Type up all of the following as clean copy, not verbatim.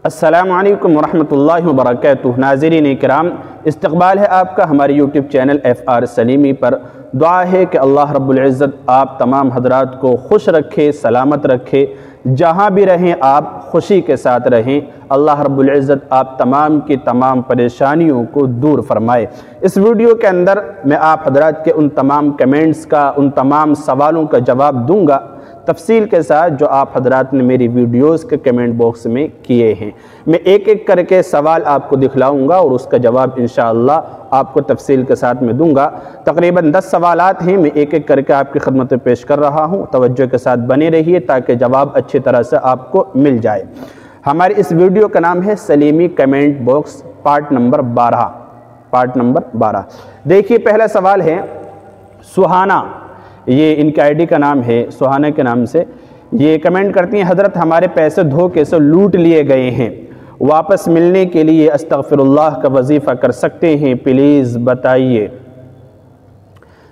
السلام علیکم ورحمۃ اللہ وبرکاتہ۔ ناظرین کرام، استقبال ہے آپ کا ہمارے یوٹیوب چینل FR سلیمی پر۔ دعا ہے کہ اللہ رب العزت آپ تمام حضرات کو خوش رکھے، سلامت رکھے، جہاں بھی رہیں آپ خوشی کے ساتھ رہیں۔ اللہ رب العزت آپ تمام کی تمام پریشانیوں کو دور فرمائے۔ اس ویڈیو کے اندر میں آپ حضرات کے ان تمام کمنٹس کا، ان تمام سوالوں کا جواب دوں گا تفصیل کے ساتھ، جو آپ حضرات نے میری ویڈیوز کے کمنٹ باکس میں کیے ہیں۔ میں ایک ایک کر کے سوال آپ کو دکھلاؤں گا اور اس کا جواب انشاءاللہ آپ کو تفصیل کے ساتھ میں دوں گا۔ تقریباً 10 سوالات ہیں، میں ایک ایک کر کے آپ کی خدمت میں پیش کر رہا ہوں۔ توجہ کے ساتھ بنے رہیے تاکہ جواب اچھی طرح سے آپ کو مل جائے۔ ہماری اس ویڈیو کا نام ہے Salimi comment box part number 12۔ دیکھیے پہلا سوال ہے سہانہ، یہ ان کے ID کا نام ہے، سہانہ کے نام سے یہ کمنٹ کرتی ہیں، حضرت ہمارے پیسے دھوکے سے لوٹ لیے گئے ہیں، واپس ملنے کے لیے استغفر اللہ کا وظیفہ کر سکتے ہیں؟ پلیز بتائیے۔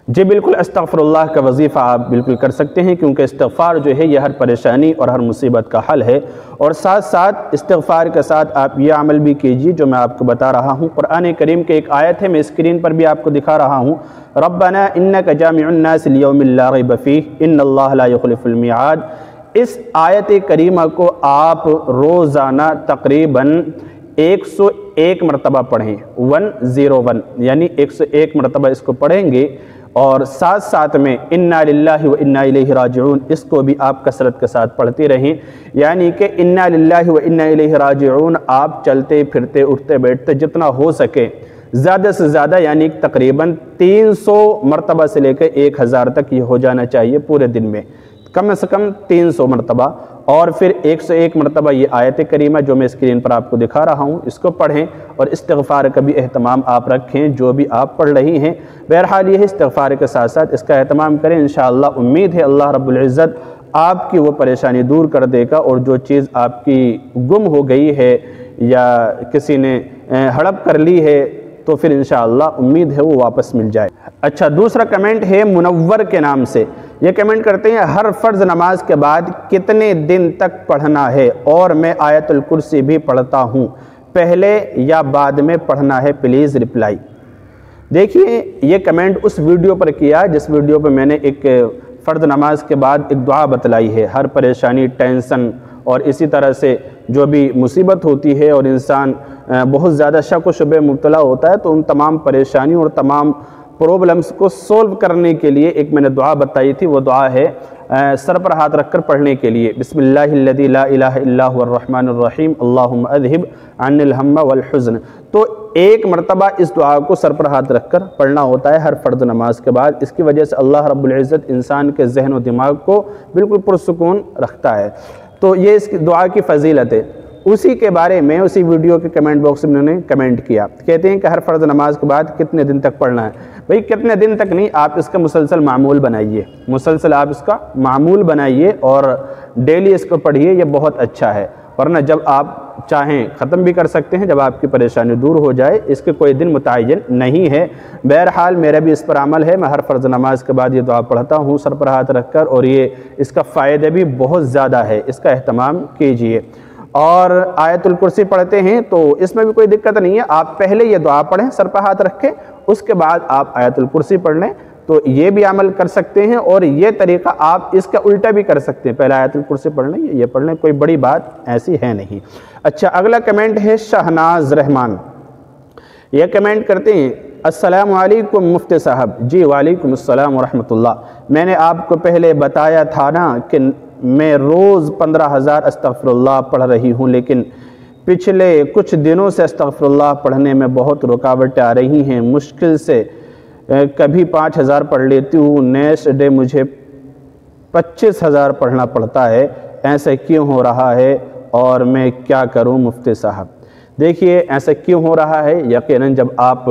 جی بالکل، استغفر اللہ کا وظیفہ آپ بالکل کر سکتے ہیں، کیونکہ استغفار جو ہے یہ ہر پریشانی اور ہر مصیبت کا حل ہے۔ اور ساتھ ساتھ استغفار کے ساتھ آپ یہ عمل بھی کیجیے جو میں آپ کو بتا رہا ہوں۔ قرآن کریم کے ایک آیت ہے، میں اسکرین پر بھی آپ کو دکھا رہا ہوں۔ ربنا انک جامع الناس لیوم لا ریب فیہ ان اللہ لا یخلف المیعاد۔ اس آیت کریمہ کو آپ روزانہ تقریباً 101 مرتبہ پڑھیں، 101 یعنی 101 مرتبہ اس کو پڑھیں گے، اور ساتھ ساتھ میں انا للہ و انا الیہ راجعون اس کو بھی آپ کثرت کے ساتھ پڑھتے رہیں۔ یعنی کہ انا للہ و انا الیہ راجعون آپ چلتے پھرتے اٹھتے بیٹھتے جتنا ہو سکے زیادہ سے زیادہ، یعنی تقریباً 300 مرتبہ سے لے کے 1000 تک یہ ہو جانا چاہیے پورے دن میں، کم سے کم 300 مرتبہ۔ اور پھر 101 مرتبہ یہ آیت کریمہ جو میں اسکرین پر آپ کو دکھا رہا ہوں اس کو پڑھیں، اور استغفار کا بھی اہتمام آپ رکھیں جو بھی آپ پڑھ رہی ہیں۔ بہرحال یہ استغفار کے ساتھ ساتھ اس کا اہتمام کریں، انشاءاللہ امید ہے اللہ رب العزت آپ کی وہ پریشانی دور کر دے گا، اور جو چیز آپ کی گم ہو گئی ہے یا کسی نے ہڑپ کر لی ہے تو پھر انشاءاللہ امید ہے وہ واپس مل جائے۔ اچھا، دوسرا کمنٹ ہے منور کے نام سے، یہ کمنٹ کرتے ہیں ہر فرض نماز کے بعد کتنے دن تک پڑھنا ہے؟ اور میں آیت الکرسی بھی پڑھتا ہوں، پہلے یا بعد میں پڑھنا ہے؟ Please reply. دیکھیے یہ کمنٹ اس ویڈیو پر کیا جس ویڈیو پہ میں نے ایک فرض نماز کے بعد ایک دعا بتلائی ہے۔ ہر پریشانی، ٹینشن اور اسی طرح سے جو بھی مصیبت ہوتی ہے اور انسان بہت زیادہ شک و شبہ مبتلا ہوتا ہے، تو ان تمام پریشانیوں اور تمام پرابلمس کو سولو کرنے کے لیے ایک میں نے دعا بتائی تھی، وہ دعا ہے سر پر ہاتھ رکھ کر پڑھنے کے لیے، بسم اللہ الذی لا الہ الا هو الرحمن الرحیم اللہم اذہب عن الہم والحزن۔ تو ایک مرتبہ اس دعا کو سر پر ہاتھ رکھ کر پڑھنا ہوتا ہے ہر فرض نماز کے بعد۔ اس کی وجہ سے اللہ رب العزت انسان کے ذہن و دماغ کو بالکل پرسکون رکھتا ہے۔ تو یہ اس دعا کی فضیلت ہے۔ اسی کے بارے میں اسی ویڈیو کے کمنٹ باکس میں انہوں نے کمنٹ کیا، کہتے ہیں کہ ہر فرض نماز کے بعد کتنے دن تک پڑھنا ہے؟ بھئی کتنے دن تک نہیں، آپ اس کا مسلسل معمول بنائیے، مسلسل آپ اس کا معمول بنائیے اور ڈیلی اس کو پڑھیے، یہ بہت اچھا ہے۔ ورنہ جب آپ چاہیں ختم بھی کر سکتے ہیں جب آپ کی پریشانی دور ہو جائے، اس کے کوئی دن متعین نہیں ہے۔ بہرحال میرا بھی اس پر عمل ہے، میں ہر فرض نماز کے بعد یہ دعا پڑھتا ہوں سر پر ہاتھ رکھ کر، اور یہ اس کا فائدہ بھی بہت زیادہ ہے، اس کا اہتمام کیجئے۔ اور آیت الکرسی پڑھتے ہیں تو اس میں بھی کوئی دقت نہیں ہے، آپ پہلے یہ دعا پڑھیں سر پر ہاتھ رکھ کے، اس کے بعد آپ آیت الکرسی پڑھ لیں، تو یہ بھی عمل کر سکتے ہیں۔ اور یہ طریقہ آپ اس کا الٹا بھی کر سکتے ہیں، پہلے آیت الکرسی پڑھ لیں یہ پڑھ لیں، کوئی بڑی بات ایسی ہے نہیں۔ اچھا، اگلا کمنٹ ہے شہناز رحمان، یہ کمنٹ کرتے ہیں السلام علیکم مفتی صاحب۔ جی وعلیکم السلام ورحمۃ اللہ۔ میں نے آپ کو پہلے بتایا تھا نا کہ میں روز 15,000 استغفر اللہ پڑھ رہی ہوں، لیکن پچھلے کچھ دنوں سے استغفر اللہ پڑھنے میں بہت رکاوٹیں آ رہی ہیں، مشکل سے کبھی 5,000 پڑھ لیتی ہوں، نیکسٹ ڈے مجھے 25,000 پڑھنا پڑتا ہے، ایسا کیوں ہو رہا ہے اور میں کیا کروں مفتی صاحب؟ دیکھیے ایسا کیوں ہو رہا ہے، یقیناً جب آپ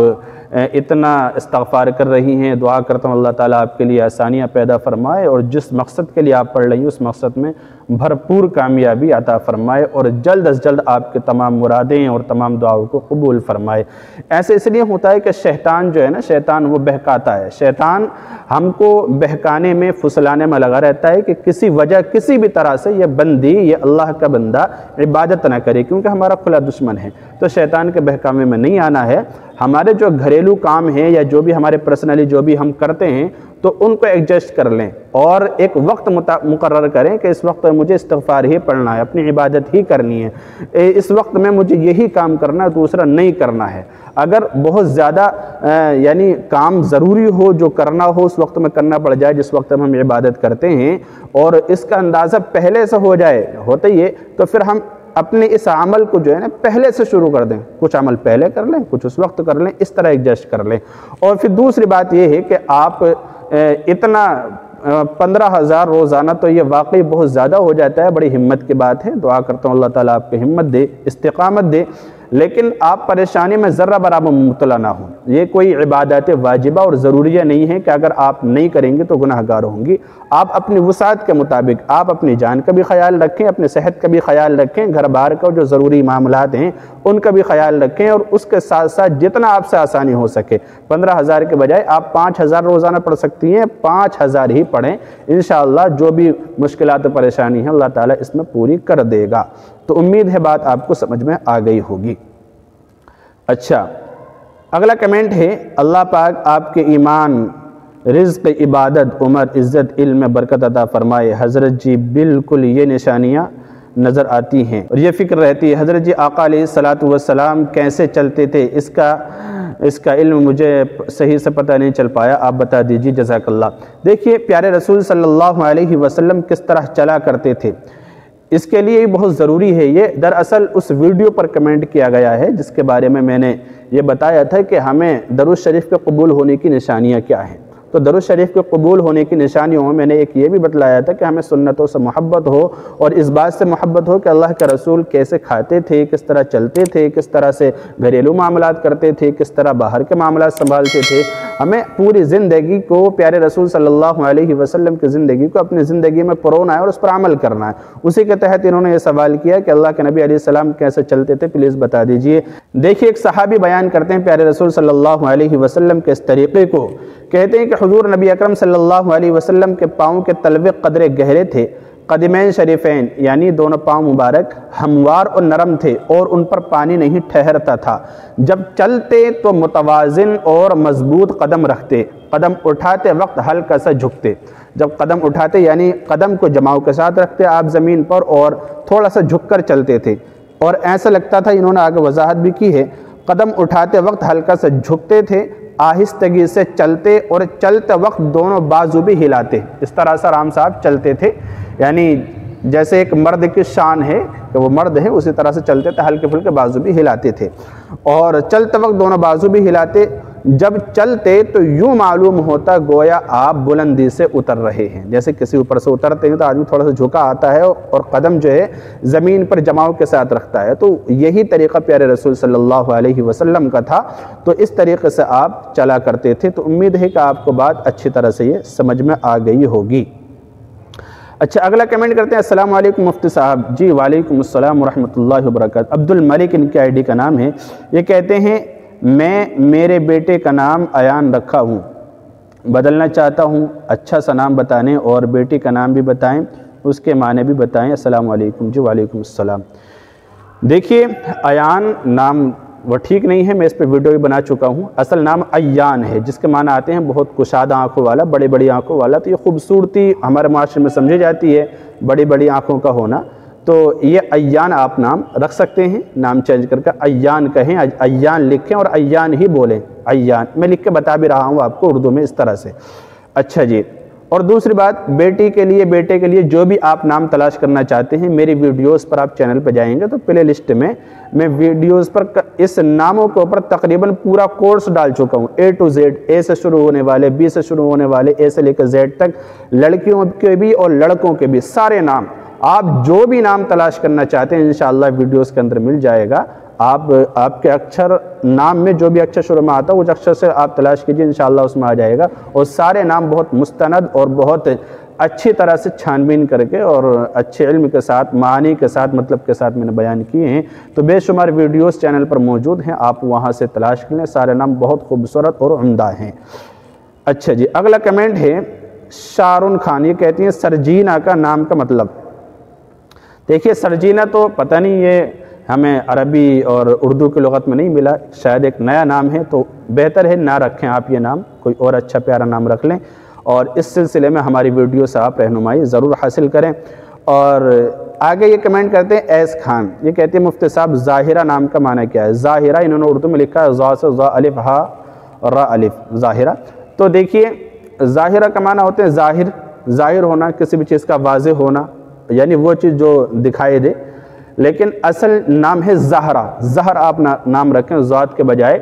اتنا استغفار کر رہی ہیں، دعا کرتا ہوں اللہ تعالیٰ آپ کے لیے آسانیاں پیدا فرمائے اور جس مقصد کے لیے آپ پڑھ رہی ہیں اس مقصد میں بھرپور کامیابی عطا فرمائے اور جلد از جلد آپ کے تمام مرادیں اور تمام دعاؤں کو قبول فرمائے۔ ایسے اس لیے ہوتا ہے کہ شیطان جو ہے نا، شیطان وہ بہکاتا ہے، شیطان ہم کو بہکانے میں پھسلانے میں لگا رہتا ہے کہ کسی وجہ کسی بھی طرح سے یہ بندی، یہ اللہ کا بندہ عبادت نہ کرے، کیونکہ ہمارا کھلا دشمن ہے۔ تو شیطان کے بہکانے میں نہیں آنا ہے۔ ہمارے جو گھریلو کام ہیں یا جو بھی ہمارے پرسنلی جو بھی ہم کرتے ہیں تو ان کو ایڈجسٹ کر لیں اور ایک وقت مقرر کریں کہ اس وقت مجھے استغفار ہی پڑھنا ہے، اپنی عبادت ہی کرنی ہے، اس وقت میں مجھے یہی کام کرنا ہے، دوسرا نہیں کرنا ہے۔ اگر بہت زیادہ یعنی کام ضروری ہو، جو کرنا ہو اس وقت میں کرنا پڑ جائے جس وقت ہم عبادت کرتے ہیں، اور اس کا اندازہ پہلے سے ہو جائے، ہوتا ہی ہے، تو پھر ہم اپنے اس عمل کو جو ہے نا پہلے سے شروع کر دیں، کچھ عمل پہلے کر لیں، کچھ اس وقت کر لیں، اس طرح ایڈجسٹ کر لیں۔ اور پھر دوسری بات یہ ہے کہ آپ اتنا 15,000 روزانہ تو یہ واقعی بہت زیادہ ہو جاتا ہے، بڑی ہمت کی بات ہے، دعا کرتا ہوں اللہ تعالیٰ آپ کو ہمت دے، استقامت دے، لیکن آپ پریشانی میں ذرہ برابر مبتلا نہ ہوں۔ یہ کوئی عبادت واجبہ اور ضروریہ نہیں ہے کہ اگر آپ نہیں کریں گے تو گناہ گار ہوں گی۔ آپ اپنی وسعت کے مطابق آپ اپنی جان کا بھی خیال رکھیں، اپنے صحت کا بھی خیال رکھیں، گھر بار کا جو ضروری معاملات ہیں ان کا بھی خیال رکھیں، اور اس کے ساتھ ساتھ جتنا آپ سے آسانی ہو سکے 15,000 کے بجائے آپ 5,000 روزانہ پڑھ سکتی ہیں، 5,000 ہی پڑھیں، انشاءاللہ جو بھی مشکلات و پریشانی ہیں اللہ تعالیٰ اس میں پوری کر دے گا۔ تو امید ہے بات آپ کو سمجھ میں آ گئی ہوگی۔ اچھا، اگلا کمنٹ ہے، اللہ پاک آپ کے ایمان، رزق، عبادت، عمر، عزت، علم میں برکت عطا فرمائے۔ حضرت جی بالکل یہ نشانیاں نظر آتی ہیں اور یہ فکر رہتی ہے حضرت جی آقا علیہ السلام کیسے چلتے تھے، اس کا علم مجھے صحیح سے پتہ نہیں چل پایا، آپ بتا دیجیے جزاک اللہ۔ دیکھیے پیارے رسول صلی اللہ علیہ وسلم کس طرح چلا کرتے تھے، اس کے لیے بہت ضروری ہے۔ یہ دراصل اس ویڈیو پر کمنٹ کیا گیا ہے جس کے بارے میں نے یہ بتایا تھا کہ ہمیں درود شریف کے قبول ہونے کی نشانیاں کیا ہیں۔ تو درود شریف کے قبول ہونے کی نشانیوں میں نے ایک یہ بھی بتلایا تھا کہ ہمیں سنتوں سے محبت ہو اور اس بات سے محبت ہو کہ اللہ کے رسول کیسے کھاتے تھے، کس طرح چلتے تھے، کس طرح سے گھریلو معاملات کرتے تھے، کس طرح باہر کے معاملات سنبھالتے تھے۔ ہمیں پوری زندگی کو پیارے رسول صلی اللہ علیہ وسلم کی زندگی کو اپنی زندگی میں پرونا ہے اور اس پر عمل کرنا ہے۔ اسی کے تحت انہوں نے یہ سوال کیا کہ اللہ کے نبی علیہ السلام کیسے چلتے تھے، پلیز بتا دیجئے۔ دیکھیے ایک صحابی بیان کرتے ہیں پیارے رسول صلی اللہ علیہ وسلم کے اس طریقے کو، کہتے ہیں کہ حضور نبی اکرم صلی اللہ علیہ وسلم کے پاؤں کے تلوے قدرے گہرے تھے، قدمین شریفین یعنی دونوں پاؤں مبارک ہموار اور نرم تھے اور ان پر پانی نہیں ٹھہرتا تھا۔ جب چلتے تو متوازن اور مضبوط قدم رکھتے، قدم اٹھاتے وقت ہلکا سا جھکتے۔ جب قدم اٹھاتے یعنی قدم کو جماؤ کے ساتھ رکھتے آپ زمین پر اور تھوڑا سا جھک کر چلتے تھے، اور ایسا لگتا تھا، انہوں نے آگے وضاحت بھی کی ہے، قدم اٹھاتے وقت ہلکا سا جھکتے تھے، آہستگی سے چلتے اور چلتے وقت دونوں بازو بھی ہلاتے۔ اس طرح سے آرام صاحب چلتے تھے، یعنی جیسے ایک مرد کی شان ہے کہ وہ مرد ہے اسی طرح سے چلتے تھے، ہلکے پھلکے بازو بھی ہلاتے تھے اور چلتے وقت دونوں بازو بھی ہلاتے۔ جب چلتے تو یوں معلوم ہوتا گویا آپ بلندی سے اتر رہے ہیں، جیسے کسی اوپر سے اترتے ہیں تو آدمی تھوڑا سا جھکا آتا ہے اور قدم جو ہے زمین پر جماؤ کے ساتھ رکھتا ہے۔ تو یہی طریقہ پیارے رسول صلی اللہ علیہ وسلم کا تھا، تو اس طریقے سے آپ چلا کرتے تھے۔ تو امید ہے کہ آپ کو بات اچھی طرح سے یہ سمجھ میں آ گئی ہوگی۔ اچھا، اگلا کمنٹ کرتے ہیں، السلام علیکم مفتی صاحب۔ جی وعلیکم السلام ورحمۃ اللہ وبرکاتہ۔ عبد الملک ان کی آئی ڈی کا نام ہے۔ یہ کہتے ہیں میں میرے بیٹے کا نام ایان رکھا ہوں، بدلنا چاہتا ہوں، اچھا سا نام بتانے اور بیٹی کا نام بھی بتائیں، اس کے معنی بھی بتائیں۔ السلام علیکم۔ جی وعلیکم السلام۔ دیکھیے ایان نام وہ ٹھیک نہیں ہے، میں اس پہ ویڈیو بھی بنا چکا ہوں۔ اصل نام ایان ہے جس کے معنی آتے ہیں بہت کشادہ آنکھوں والا، بڑی بڑی آنکھوں والا۔ تو یہ خوبصورتی ہمارے معاشرے میں سمجھی جاتی ہے بڑی بڑی آنکھوں کا ہونا، تو یہ ایان آپ نام رکھ سکتے ہیں، نام چینج کر کے ایان کہیں، ایان لکھیں اور ایان ہی بولیں، ایان۔ میں لکھ کے بتا بھی رہا ہوں آپ کو اردو میں اس طرح سے۔ اچھا جی، اور دوسری بات، بیٹی کے لیے بیٹے کے لیے جو بھی آپ نام تلاش کرنا چاہتے ہیں، میری ویڈیوز پر آپ چینل پہ جائیں گے تو پلے لسٹ میں ویڈیوز پر اس ناموں کے اوپر تقریباً پورا کورس ڈال چکا ہوں، A to Z، A سے شروع ہونے والے، B سے شروع ہونے والے، A سے لے کر Z تک، لڑکیوں کے بھی اور لڑکوں کے بھی سارے نام، آپ جو بھی نام تلاش کرنا چاہتے ہیں انشاءاللہ ویڈیوز کے اندر مل جائے گا، آپ کے اکثر نام میں جو بھی اکثر شروع میں آتا ہے اس اکثر سے آپ تلاش کیجئے، انشاءاللہ اس میں آ جائے گا، اور سارے نام بہت مستند اور بہت اچھی طرح سے چھان بین کر کے اور اچھے علم کے ساتھ، معانی کے ساتھ، مطلب کے ساتھ میں نے بیان کیے ہیں، تو بے شمار ویڈیوز چینل پر موجود ہیں، آپ وہاں سے تلاش کر لیں، سارے نام بہت خوبصورت اور عمدہ ہیں۔ اچھا جی، اگلا کمنٹ ہے شارون خان، یہ کہتی ہیں سرجینہ کا نام کا مطلب۔ دیکھیے سرجینہ تو پتہ نہیں، یہ ہمیں عربی اور اردو کی لغت میں نہیں ملا، شاید ایک نیا نام ہے، تو بہتر ہے نہ رکھیں آپ یہ نام، کوئی اور اچھا پیارا نام رکھ لیں، اور اس سلسلے میں ہماری ویڈیو سے آپ رہنمائی ضرور حاصل کریں۔ اور آگے یہ کمنٹ کرتے ہیں ایس خان، یہ کہتے ہیں مفتی صاحب ظاہرہ نام کا معنی کیا ہے؟ ظاہرہ انہوں نے اردو میں لکھا ہے ظا سے ظا الف ہا را الف، ظاہرہ۔ تو دیکھیے ظاہرہ کا معنی ہوتے ہیں ظاہر ہونا، کسی بھی چیز کا واضح ہونا، یعنی وہ چیز جو دکھائی دے، لیکن اصل نام ہے زہرہ، زہر آپ نام رکھیں ذات کے بجائے،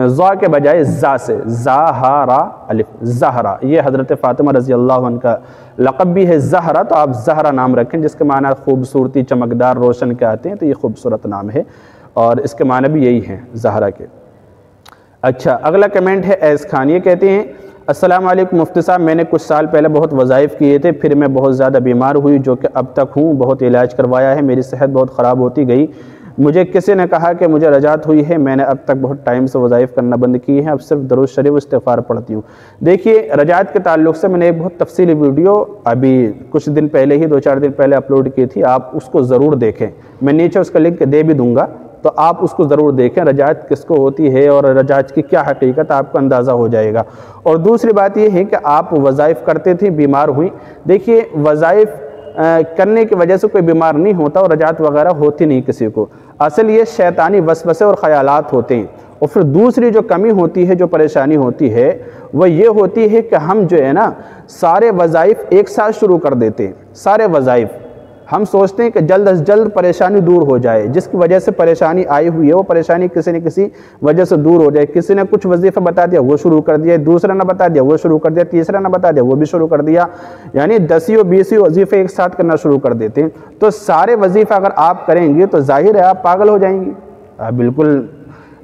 ظا کے بجائے زا سے، زہرہ الف، زہرہ۔ یہ حضرت فاطمہ رضی اللہ عنہ کا لقب بھی ہے زہرہ، تو آپ زہرہ نام رکھیں، جس کے معنی خوبصورتی، چمکدار، روشن کے آتے ہیں، تو یہ خوبصورت نام ہے، اور اس کے معنی بھی یہی ہیں زہرہ کے۔ اچھا، اگلا کمنٹ ہے ایس خان، یہ کہتے ہیں السلام علیکم مفتی صاحب، میں نے کچھ سال پہلے بہت وظائف کیے تھے، پھر میں بہت زیادہ بیمار ہوئی، جو کہ اب تک ہوں، بہت علاج کروایا ہے، میری صحت بہت خراب ہوتی گئی، مجھے کسی نے کہا کہ مجھے رجعت ہوئی ہے، میں نے اب تک بہت ٹائم سے وظائف کرنا بند کیے ہیں، اب صرف درود شریف استغفار پڑھتی ہوں۔ دیکھیے رجعت کے تعلق سے میں نے ایک بہت تفصیلی ویڈیو ابھی کچھ دن پہلے ہی 2-4 دن پہلے اپلوڈ کی تھی، آپ اس کو ضرور دیکھیں، میں نیچے اس کا لنک دے بھی دوں گا، تو آپ اس کو ضرور دیکھیں، رجعت کس کو ہوتی ہے اور رجعت کی کیا حقیقت آپ کو اندازہ ہو جائے گا۔ اور دوسری بات یہ ہے کہ آپ وظائف کرتے تھے، بیمار ہوئی، دیکھیے وظائف کرنے کی وجہ سے کوئی بیمار نہیں ہوتا، اور رجعت وغیرہ ہوتی نہیں کسی کو، اصل یہ شیطانی وسوسے اور خیالات ہوتے ہیں۔ اور پھر دوسری جو کمی ہوتی ہے، جو پریشانی ہوتی ہے، وہ یہ ہوتی ہے کہ ہم جو ہے نا سارے وظائف ایک ساتھ شروع کر دیتے ہیں، سارے وظائف ہم سوچتے ہیں کہ جلد از جلد پریشانی دور ہو جائے، جس کی وجہ سے پریشانی آئی ہوئی ہے وہ پریشانی کسی نہ کسی وجہ سے دور ہو جائے، کسی نے کچھ وظیفہ بتا دیا وہ شروع کر دیا، دوسرا نہ بتا دیا وہ شروع کر دیا، تیسرا نہ بتا دیا وہ بھی شروع کر دیا، یعنی 10-20 وظیفے ایک ساتھ کرنا شروع کر دیتے ہیں۔ تو سارے وظیفہ اگر آپ کریں گے تو ظاہر ہے آپ پاگل ہو جائیں گے، بالکل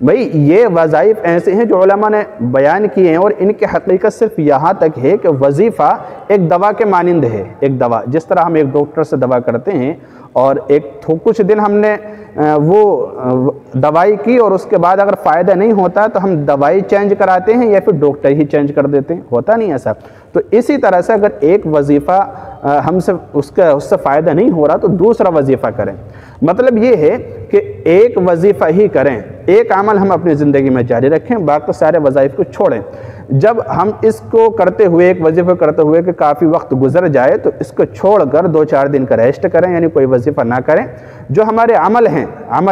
بھئی یہ وظائف ایسے ہیں جو علماء نے بیان کیے ہیں، اور ان کی حقیقت صرف یہاں تک ہے کہ وظیفہ ایک دوا کے مانند ہے، ایک دوا، جس طرح ہم ایک ڈاکٹر سے دوا کرتے ہیں، اور کچھ دن ہم نے وہ دوائی کی اور اس کے بعد اگر فائدہ نہیں ہوتا تو ہم دوائی چینج کراتے ہیں یا پھر ڈاکٹر ہی چینج کر دیتے ہیں، ہوتا نہیں ایسا۔ تو اسی طرح سے اگر ایک وظیفہ ہم سے اس سے فائدہ نہیں ہو رہا تو دوسرا وظیفہ کریں، مطلب یہ ہے کہ ایک وظیفہ ہی کریں، ایک عمل ہم اپنی زندگی میں جاری رکھیں، باقی سارے وظائف کو چھوڑیں۔ جب ہم اس کو کرتے ہوئے، ایک وظیفہ کرتے ہوئے کہ کافی وقت گزر جائے تو اس کو چھوڑ کر 2-4 دن کا ریسٹ کریں، یعنی کوئی وظیفہ نہ کریں۔ جو ہمارے عمل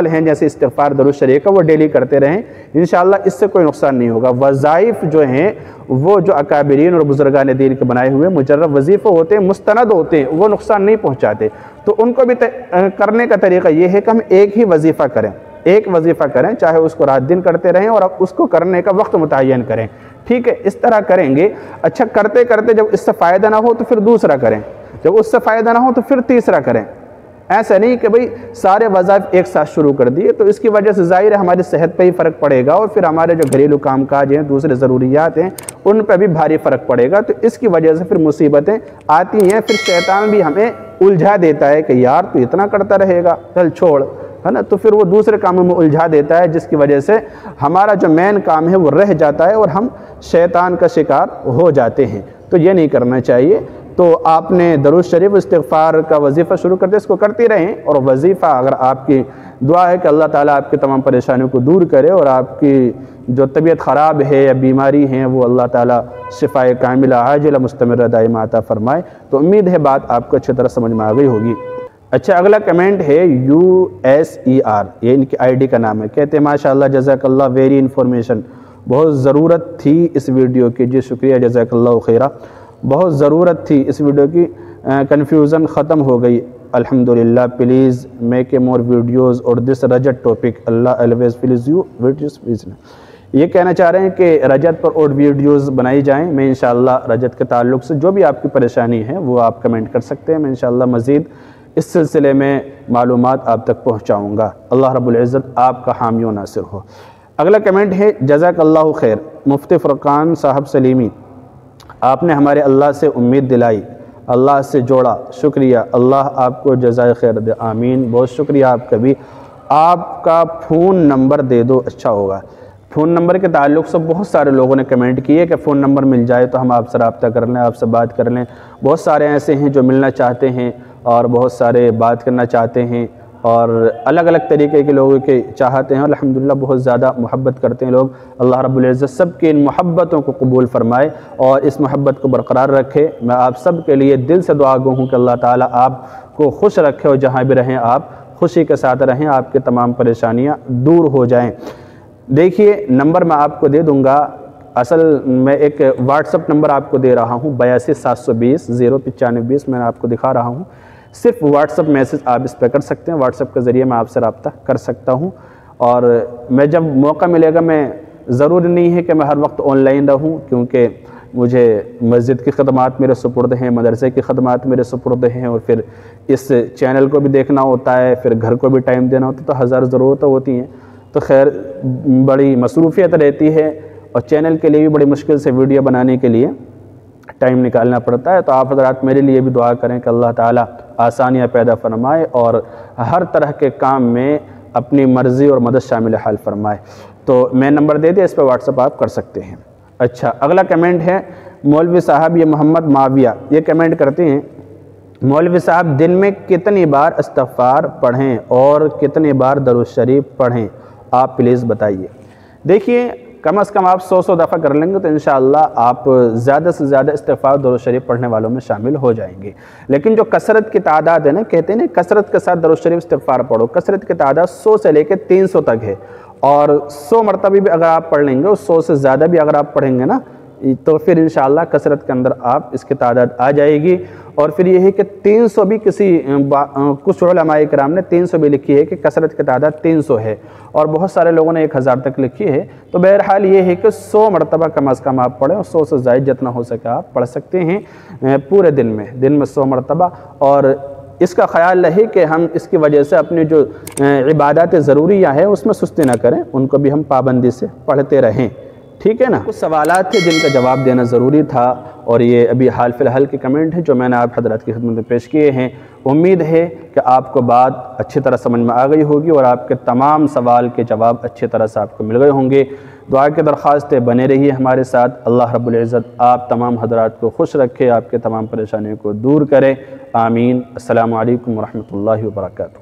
ہیں جیسے استغفار، درود شریف کا، وہ ڈیلی کرتے رہیں، انشاءاللہ اس سے کوئی نقصان نہیں ہوگا۔ وظائف جو ہیں وہ جو اکابرین اور بزرگان دین کے بنائے ہوئے مجرب وظیفے ہوتے ہیں، مستند ہوتے ہیں، وہ نقصان نہیں پہنچاتے۔ تو ان کو بھی کرنے کا طریقہ یہ ہے کہ ہم ایک ہی وظیفہ کریں، ایک وظیفہ کریں، چاہے اس کو رات دن کرتے رہیں، اور اس کو کرنے کا وقت متعین کریں، ٹھیک ہے؟ اس طرح کریں گے۔ اچھا، کرتے کرتے جب اس سے فائدہ نہ ہو تو پھر دوسرا کریں، جب اس سے فائدہ نہ ہو تو پھر تیسرا کریں۔ ایسا نہیں کہ بھئی سارے وظائف ایک ساتھ شروع کر دیے، تو اس کی وجہ سے ظاہر ہے ہماری صحت پہ ہی فرق پڑے گا، اور پھر ہمارے جو گھریلو کام کاج ہیں، دوسرے ضروریات ہیں، ان پہ بھی بھاری فرق پڑے گا۔ تو اس کی وجہ سے پھر مصیبتیں آتی ہیں، پھر شیطان بھی ہمیں الجھا دیتا ہے کہ یار تو اتنا کرتا رہے گا، چل چھوڑ، ہے نا، تو پھر وہ دوسرے کاموں میں الجھا دیتا ہے، جس کی وجہ سے ہمارا جو مین کام ہے وہ رہ جاتا ہے، اور ہم شیطان کا شکار ہو جاتے ہیں۔ تو یہ نہیں کرنا چاہیے۔ تو آپ نے درود شریف استغفار کا وظیفہ شروع کر دیا، اس کو کرتے رہیں، اور وظیفہ اگر آپ کی دعا ہے کہ اللہ تعالیٰ آپ کی تمام پریشانیوں کو دور کرے، اور آپ کی جو طبیعت خراب ہے یا بیماری ہیں وہ اللہ تعالیٰ شفائے کاملہ عاجلہ مستمرہ دائمہ عطا فرمائے، تو امید ہے بات آپ کو اچھی طرح سمجھ میں آ گئی ہوگی۔ اچھا، اگلا کمنٹ ہے USER، یہ ان کی ID کا نام ہے، کہتے ہیں ماشاءاللہ جزاک اللہ ویری انفارمیشن، بہت ضرورت تھی اس ویڈیو کی۔ جی شکریہ، جزاک اللہ خیرہ، بہت ضرورت تھی اس ویڈیو کی، کنفیوژن ختم ہو گئی الحمدللہ، please make a more videos اور دس رجت ٹاپک، اللہ always please you videos please. یہ کہنا چاہ رہے ہیں کہ رجت پر اور ویڈیوز بنائی جائیں، میں انشاءاللہ رجت کے تعلق سے جو بھی آپ کی پریشانی ہے وہ آپ کمنٹ کر سکتے ہیں، میں انشاءاللہ مزید اس سلسلے میں معلومات آپ تک پہنچاؤں گا۔ اللہ رب العزت آپ کا حامی و ناصر ہو۔ اگلا کمنٹ ہے، جزاک اللہ خیر مفتی فرقان صاحب سلیمی، آپ نے ہمارے اللہ سے امید دلائی، اللہ سے جوڑا، شکریہ، اللہ آپ کو جزائے خیر دے، آمین۔ بہت شکریہ آپ کا بھی۔ آپ کا فون نمبر دے دو اچھا ہوگا۔ فون نمبر کے تعلق سے بہت سارے لوگوں نے کمنٹ کیے کہ فون نمبر مل جائے تو ہم آپ سے رابطہ کر لیں، آپ سے بات کر لیں۔ بہت سارے ایسے ہیں جو ملنا چاہتے ہیں اور بہت سارے بات کرنا چاہتے ہیں اور الگ الگ طریقے کے لوگوں کے چاہتے ہیں۔ الحمدللہ بہت زیادہ محبت کرتے ہیں لوگ۔ اللہ رب العزت سب کی ان محبتوں کو قبول فرمائے اور اس محبت کو برقرار رکھے۔ میں آپ سب کے لیے دل سے دعا گو ہوں کہ اللہ تعالیٰ آپ کو خوش رکھے اور جہاں بھی رہیں آپ خوشی کے ساتھ رہیں، آپ کے تمام پریشانیاں دور ہو جائیں۔ دیکھیے نمبر میں آپ کو دے دوں گا، اصل میں ایک واٹس اپ نمبر آپ کو دے رہا ہوں 82 720 میں آپ کو دکھا رہا ہوں۔ صرف واٹس اپ میسج آپ اس پہ کر سکتے ہیں، واٹس اپ کے ذریعے میں آپ سے رابطہ کر سکتا ہوں۔ اور میں جب موقع ملے گا، میں ضروری نہیں ہے کہ میں ہر وقت آن لائن رہوں، کیونکہ مجھے مسجد کی خدمات میرے سپرد ہیں، مدرسے کی خدمات میرے سپرد ہیں، اور پھر اس چینل کو بھی دیکھنا ہوتا ہے، پھر گھر کو بھی ٹائم دینا ہوتا ہے، تو ہزار ضرورتیں ہوتی ہیں، تو خیر بڑی مصروفیت رہتی ہے اور چینل کے لیے بھی بڑی مشکل سے ویڈیو بنانے کے لیے ٹائم نکالنا پڑتا ہے۔ تو آپ حضرات میرے لیے بھی دعا کریں کہ اللہ تعالیٰ آسانیاں پیدا فرمائے اور ہر طرح کے کام میں اپنی مرضی اور مدد شامل حال فرمائے۔ تو میں نمبر دے دیا، اس پہ واٹس اپ آپ کر سکتے ہیں۔ اچھا، اگلا کمنٹ ہے مولوی صاحب، یہ محمد معاویہ یہ کمنٹ کرتے ہیں، مولوی صاحب دن میں کتنی بار استغفار پڑھیں اور کتنی بار درود شریف پڑھیں، آپ پلیز بتائیے۔ دیکھیے کم از کم آپ 100 دفعہ کر لیں گے تو انشاءاللہ آپ زیادہ سے زیادہ استغفار درود شریف پڑھنے والوں میں شامل ہو جائیں گے۔ لیکن جو کثرت کی تعداد ہے نا، کہتے ہیں نا کثرت کے ساتھ درود شریف استغفار پڑھو، کثرت کی تعداد 100 سے لے کے 300 تک ہے، اور 100 مرتبہ بھی اگر آپ پڑھ لیں گے اور 100 سے زیادہ بھی اگر آپ پڑھیں گے نا، تو پھر انشاءاللہ کثرت کے اندر آپ اس کی تعداد آ جائے گی۔ اور پھر یہ ہے کہ 300 بھی کچھ علماء کرام نے 300 بھی لکھی ہے کہ کثرت کی تعداد 300 ہے، اور بہت سارے لوگوں نے 1000 تک لکھی ہے۔ تو بہرحال یہ ہے کہ 100 مرتبہ کم از کم آپ پڑھیں، اور 100 سے زائد جتنا ہو سکے آپ پڑھ سکتے ہیں پورے دن میں 100 مرتبہ۔ اور اس کا خیال رہے کہ ہم اس کی وجہ سے اپنی جو عبادات ضروریہ ہیں اس میں سستی نہ کریں، ان کو بھی ہم پابندی سے پڑھتے رہیں، ٹھیک ہے نا۔ کچھ سوالات تھے جن کا جواب دینا ضروری تھا، اور یہ ابھی حال فی الحال کے کمنٹ ہیں جو میں نے آپ حضرات کی خدمت میں پیش کیے ہیں۔ امید ہے کہ آپ کو بات اچھی طرح سمجھ میں آ گئی ہوگی اور آپ کے تمام سوال کے جواب اچھی طرح سے آپ کو مل گئے ہوں گے۔ دعا کی درخواست ہے بنے رہیے ہمارے ساتھ۔ اللہ رب العزت آپ تمام حضرات کو خوش رکھے، آپ کے تمام پریشانیوں کو دور کرے، آمین۔ السلام علیکم ورحمۃ اللہ وبرکاتہ۔